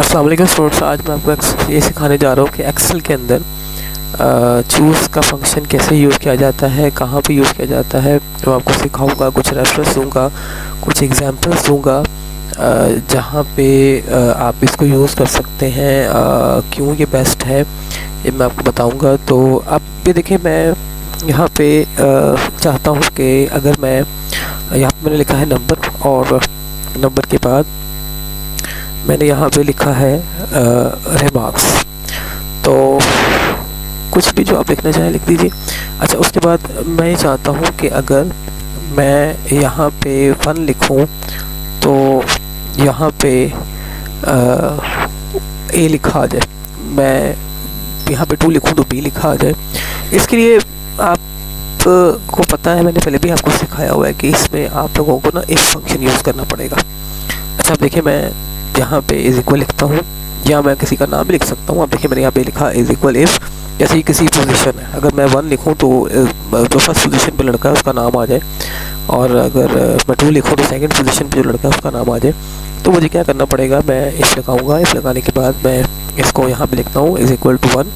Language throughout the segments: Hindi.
अस्सलाम वालेकुम स्टूडेंट्स, आज मैं आपको ये सिखाने जा रहा हूँ कि एक्सेल के अंदर चूज़ का फंक्शन कैसे यूज़ किया जाता है, कहाँ पे यूज़ किया जाता है। तो आपको सिखाऊंगा, कुछ रेफरेंस दूंगा, कुछ एग्जांपल्स दूंगा जहाँ पे आप इसको यूज़ कर सकते हैं, क्यों ये बेस्ट है ये मैं आपको बताऊंगा। तो अब ये देखिए, मैं यहाँ पे चाहता हूँ कि अगर मैं यहाँ पे मैंने लिखा है नंबर, और नंबर के बाद मैंने यहाँ पे लिखा है रिमार्क्स, तो कुछ भी जो आप लिखना चाहें लिख दीजिए। अच्छा, उसके बाद मैं ये चाहता हूँ कि अगर मैं यहाँ पे 1 लिखूँ तो यहाँ पे ए लिखा आ जाए, मैं यहाँ पे 2 लिखूँ तो बी लिखा आ जाए। इसके लिए आपको पता है, मैंने पहले भी आपको सिखाया हुआ है कि इसमें आप लोगों को ना इफ फंक्शन यूज़ करना पड़ेगा। अच्छा, अब देखिए, मैं यहाँ पे इज इक्वल लिखता हूँ, या मैं किसी का नाम भी लिख सकता हूँ। आप देखिए, मैंने यहाँ पे लिखा इज इक्वल इफ़, जैसे ही किसी पोजीशन है, अगर मैं 1 लिखूँ तो जो फर्स्ट पोजीशन पे लड़का है उसका नाम आ जाए, और अगर मैं 2 लिखूँ तो सेकंड पोजीशन पे जो लड़का है उसका नाम आ जाए। तो मुझे क्या करना पड़ेगा, मैं इफ लगाऊंगा, इफ लगाने के बाद मैं इसको यहाँ पे लिखता हूँ इज इक्वल टू 1।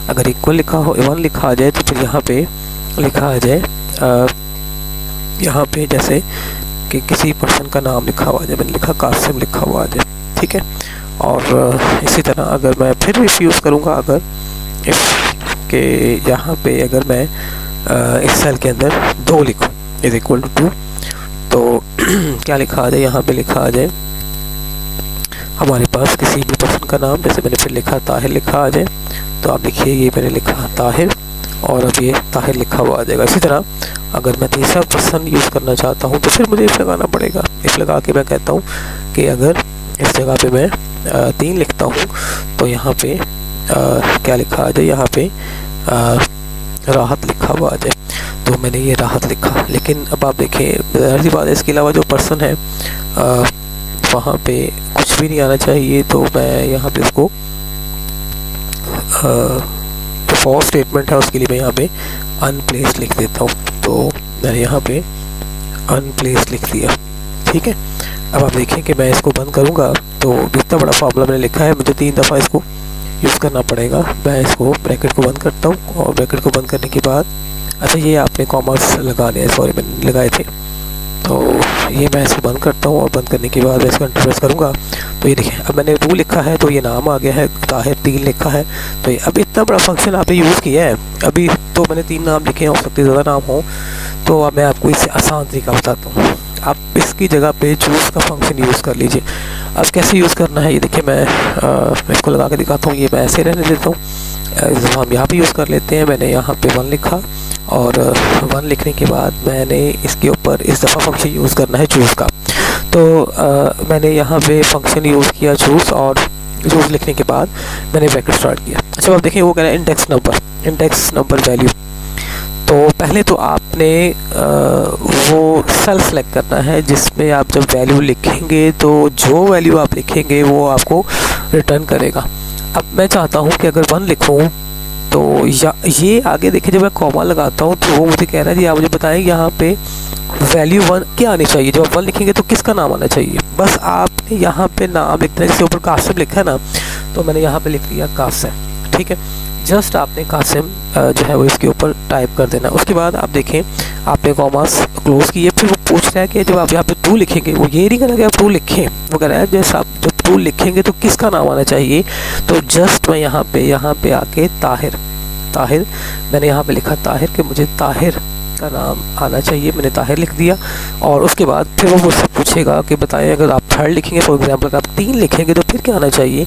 अगर इक्वल लिखा हो 1 लिखा आ जाए तो फिर यहाँ पे लिखा आ जाए, यहाँ पे जैसे कि किसी पर्सन का नाम लिखा हुआ आ जाए, मैंने लिखा कासिम लिखा हुआ आ जाए, ठीक है। और इसी तरह अगर मैं फिर इफ़ यूज़ करूँगा, अगर इफ़ के यहाँ पे अगर मैं इस सेल के अंदर 2 लिखूँ इज इक्वल टू 2, तो क्या लिखा आ जाए, यहाँ पे लिखा आ जाए हमारे पास किसी भी पर्सन का नाम, जैसे मैंने फिर लिखा ताहिर लिखा आ जाए। तो आप देखिए, ये मैंने लिखा ताहिर, और अब ये ताहिर लिखा हुआ आ जाएगा। इसी तरह अगर मैं तीसरा पर्सन यूज़ करना चाहता हूँ तो फिर मुझे इफ लगाना पड़ेगा। इफ लगा के मैं कहता हूँ कि अगर इस जगह पे मैं 3 लिखता हूँ तो यहाँ पे क्या लिखा आ जाए, यहाँ पे राहत लिखा हुआ आ जाए। तो मैंने ये राहत लिखा, लेकिन अब आप देखें, ज़ाहिर बात है, इसके अलावा जो पर्सन है वहाँ पे कुछ भी नहीं आना चाहिए। तो मैं यहाँ पे इसको जो फॉर स्टेटमेंट है उसके लिए मैं यहाँ पे अनप्लेस्ड लिख देता हूँ। तो मैंने यहाँ पे अनप्लेस्ड लिख दिया, ठीक है। अब आप देखें कि मैं इसको बंद करूँगा तो इतना बड़ा फॉर्मूला मैंने लिखा है, मुझे 3 दफ़ा इसको यूज़ करना पड़ेगा। मैं इसको ब्रैकेट को बंद करता हूँ, और ब्रैकेट को बंद करने के बाद, अच्छा ये आपने कॉमर्स लगाने हैं, सॉरी मैंने लगाए थे, तो ये मैं इसको बंद करता हूँ, और बंद करने के बाद मैं इसको एंटर प्रेस करूँगा तो ये देखें, अब मैंने 2 लिखा है तो ये नाम आ गया है ताहिर, 3 लिखा है तो ये, अब इतना बड़ा फंक्शन आपने यूज़ किया है। अभी तो मैंने 3 नाम लिखे हैं, हो सकते ज़्यादा नाम हो, तो अब मैं आपको इससे आसान तरीका बताता हूँ। आप इसकी जगह पे चूज़ का फंक्शन यूज़ कर लीजिए। अब कैसे यूज़ करना है ये देखिए, मैं इसको लगा के दिखाता हूँ। ये मैं ऐसे रहने देता हूँ, हम यहाँ पे यूज़ कर लेते हैं। मैंने यहाँ पे 1 लिखा, और 1 लिखने के बाद मैंने इसके ऊपर इस दफ़ा फंक्शन यूज़ करना है चूज़ का। तो मैंने यहाँ पे फंक्शन यूज़ किया चूज़, और चूज़ लिखने के बाद मैंने ब्रैकेट स्टार्ट किया। अच्छा, अब देखिए वो कह रहा है इंडेक्स नंबर वैल्यू। तो पहले तो आपने वो सेल सेलेक्ट करना है जिसमें आप जब वैल्यू लिखेंगे तो जो वैल्यू आप लिखेंगे वो आपको रिटर्न करेगा। अब मैं चाहता हूँ कि अगर 1 लिखूँ तो ये आगे देखिए, जब मैं कॉमा लगाता हूँ तो वो मुझे कह रहा है जी आप मुझे बताएं यहाँ पे वैल्यू 1 क्या आनी चाहिए। जब आप 1 लिखेंगे तो किसका नाम आना चाहिए, बस आपने यहाँ पे नाम लिखना है। जैसे ऊपर कासिम लिखा है ना, तो मैंने यहाँ पे लिख दिया कासिम, ठीक है। जस्ट आपने कासिम जो है वो इसके ऊपर टाइप कर देना। उसके बाद आप देखें, आपने कॉमास क्लोज किए, फिर वो पूछ रहा है कि जब आप यहाँ पे 2 लिखेंगे, वो ये नहीं कह रहा कि आप 2 लिखें, वो कह रहा है जैसे आप जब 2 लिखेंगे तो किसका नाम आना चाहिए। तो जस्ट मैं यहाँ पे आके ताहिर मैंने यहाँ पे लिखा ताहिर, कि मुझे ताहिर का नाम आना चाहिए, मैंने ताहिर लिख दिया। और उसके बाद फिर वो मुझसे पूछेगा कि बताएं अगर आप 3 लिखेंगे, फॉर एग्जांपल अगर आप 3 लिखेंगे तो फिर क्या आना चाहिए।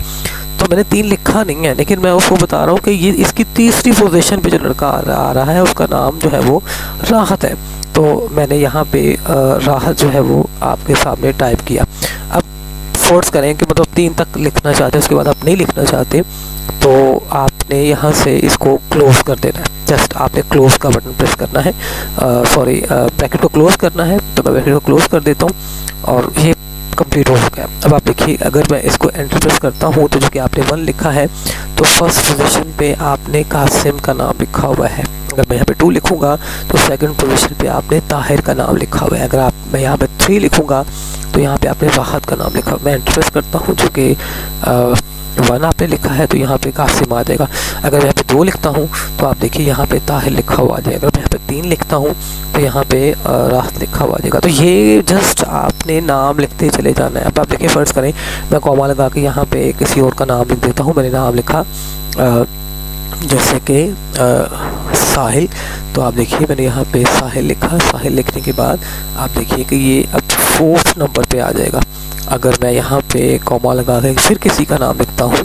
तो मैंने 3 लिखा नहीं है, लेकिन मैं उसको बता रहा हूँ कि ये इसकी तीसरी पोजीशन पे जो लड़का आ रहा है उसका नाम जो है वो राहत है। तो मैंने यहाँ पे राहत जो है वो आपके सामने टाइप किया। अब फोर्स करें कि मतलब 3 तक लिखना चाहते हैं, उसके बाद आप नहीं लिखना चाहते, तो आपने यहाँ से इसको क्लोज कर देना है। जस्ट आपने क्लोज का बटन प्रेस करना है, सॉरी ब्रैकेट को क्लोज करना है। तो मैं ब्रैकेट को क्लोज कर देता हूँ, और ये कंप्लीट हो चुका है। अब आप देखिए, अगर मैं इसको एंटर प्रेस करता हूँ तो जो कि आपने 1 लिखा है, तो फर्स्ट पोजीशन पे आपने कासिम का नाम लिखा हुआ है। अगर मैं यहाँ पे 2 लिखूँगा तो सेकंड पोजीशन पे आपने ताहिर का नाम लिखा हुआ है। अगर मैं यहाँ पे 3 लिखूँगा तो यहाँ पे आपने राहत का नाम लिखा। मैं एंटर प्रेस करता हूँ, जो कि 1 आपने लिखा है तो यहाँ पे कासिम आ जाएगा। अगर मैं यहाँ पे 2 लिखता हूँ तो आप देखिए यहाँ पे ताहिर लिखा हुआ आ जाएगा। अगर मैं यहाँ पे 3 लिखता हूँ तो यहाँ पे राहत लिखा हुआ आ जाएगा। तो ये जस्ट आपने नाम लिखते चले जाना है। अब आप देखिए फ़र्ज़ करें मैं कॉमा लगा के यहाँ पे किसी और का नाम लिख देता हूँ। मैंने नाम लिखा जैसे कि साहिल, तो आप देखिए मैंने यहाँ पे साहिल लिखा। साहिल लिखने के बाद आप देखिए कि ये अब 4th नंबर पे आ जाएगा। अगर मैं यहाँ पे कॉमा लगा के फिर किसी का नाम लिखता हूँ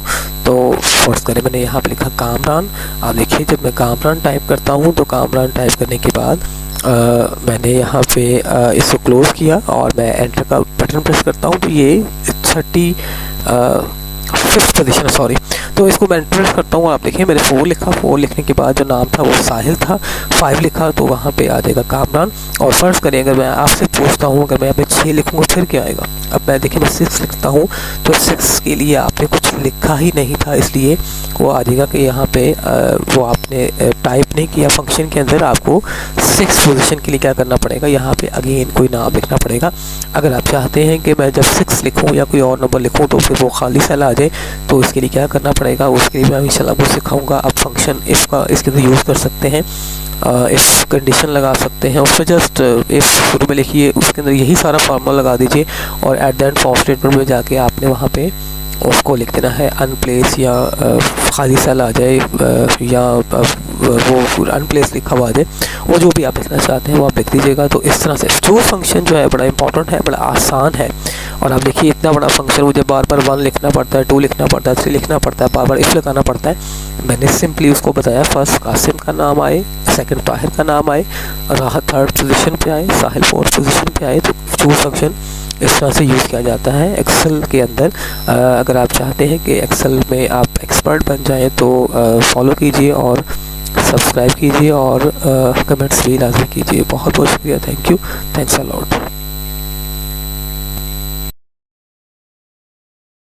तो फर्स्ट करें मैंने यहाँ पे लिखा कामरान। आप देखिए जब मैं कामरान टाइप करता हूँ तो कामरान टाइप करने के बाद मैंने यहाँ पे इसको क्लोज़ किया और मैं एंटर का बटन प्रेस करता हूँ तो ये 35th पोजीशन, सॉरी, तो इसको मैं एंटर प्रेस करता हूँ। आप देखिए मैंने 4 लिखा। 4 लिखने के बाद जो नाम था वो साहिल था। 5 लिखा तो वहाँ पे आ जाएगा कामरान। और फर्ज करें अगर मैं आपसे पूछता हूँ अगर मैं यहाँ पे 6 लिखूँगा फिर क्या आएगा। अब मैं देखिए मैं 6 लिखता हूँ तो 6 के लिए आपने कुछ लिखा ही नहीं था, इसलिए वो आ जाएगा कि यहाँ पे वो आपने टाइप नहीं किया फंक्शन के अंदर। आपको 6 पोजीशन के लिए क्या करना पड़ेगा, यहाँ पे अगेन कोई नाम लिखना पड़ेगा। अगर आप चाहते हैं कि मैं जब 6 लिखूँ या कोई और नंबर लिखूँ तो फिर वो खाली सेल आ जाए, तो इसके लिए क्या करना पड़ेगा, उसके लिए मैं इंशाल्लाह आपको सिखाऊंगा। आप फंक्शन इफ़ का इसके अंदर यूज़ कर सकते हैं, इफ़ कंडीशन लगा सकते हैं। उसमें जस्ट इफ़ शुरू में लिखिए, उसके अंदर यही सारा फार्मूला लगा दीजिए और at the end for statement में जाके आपने वहाँ पे उसको लिख देना है अनप्लेस या खाली सेल आ जाए या वो अनप्लेस लिखा हुआ आ जाए, वो जो भी आप लिखना चाहते हैं वो आप लिख दीजिएगा। तो इस तरह से जो फंक्शन जो है बड़ा इंपॉर्टेंट है, बड़ा आसान है। और आप देखिए इतना बड़ा फंक्शन मुझे बार बार 1 लिखना पड़ता है, 2 लिखना पड़ता है, 3 लिखना पड़ता है, बार बार इफ़ लगाना पड़ता है। मैंने सिंपली उसको बताया, फर्स्ट कासिम का नाम आए, सेकंड ताहिर का नाम आए, राहत 3rd पोजीशन पे आए, साहिल 4th पोजीशन पे आए। तो जो फंक्शन इस तरह से यूज़ किया जाता है एक्सेल के अंदर। अगर आप चाहते हैं कि एक्सेल में आप एक्सपर्ट बन जाएं तो फॉलो कीजिए और सब्सक्राइब कीजिए और कमेंट्स भी लाजमी कीजिए। बहुत बहुत शुक्रिया। Thank you, thanks a lot.